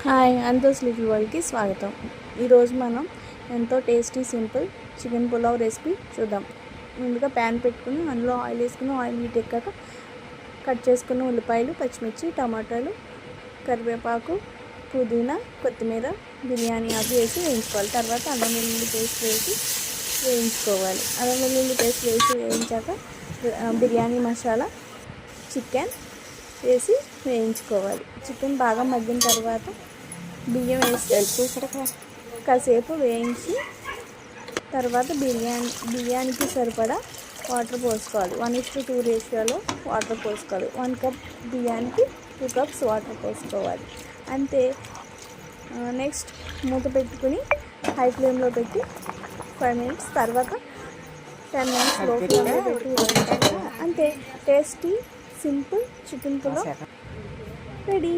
Hi, అంతోస్ little వరల్డ్కి స్వాగతం. ఈరోజు మనం ఎంతో tasty simple chicken pulao recipe చూద్దాం. ముందుగా ప్యాన్ పెట్టుకుని అందులో ఆయిల్ వేసుకుని ఆయిల్ హీట్ ఎక్కాక కట్ చేసుకున్న ఉల్లిపాయలు, పచ్చిమిర్చి, టమాటాలు, కరివేపాకు, పుదీనా, కొత్తిమీర, బిర్యానీ ఆకు వేసి వేయించుకోవాలి. తర్వాత అల్లం వెల్లుల్లి పేస్ట్ వేసి వేయించుకోవాలి. అల్లం వెల్లుల్లి పేస్ట్ వేసి వేయించాక బిర్యానీ మసాలా, చికెన్ వేసి వేయించుకోవాలి. చికెన్ బాగా మగ్గిన తర్వాత బియ్యం వేసి కాసేపు వేయించి తర్వాత బిర్యానీకి సరిపడా వాటర్ పోసుకోవాలి. 1:2 రేషియోలో వాటర్ పోసుకోవాలి. 1 కప్ బియ్యానికి 2 కప్స్ వాటర్ పోసుకోవాలి. అంతే. నెక్స్ట్ మూత పెట్టుకుని హై ఫ్లేమ్లో పెట్టి 5 మినిట్స్ తర్వాత 10 మినిట్స్ లో ఫ్లేమ్లో పెట్టి వేయించాక అంతే. Tasty simple chicken pulao ready.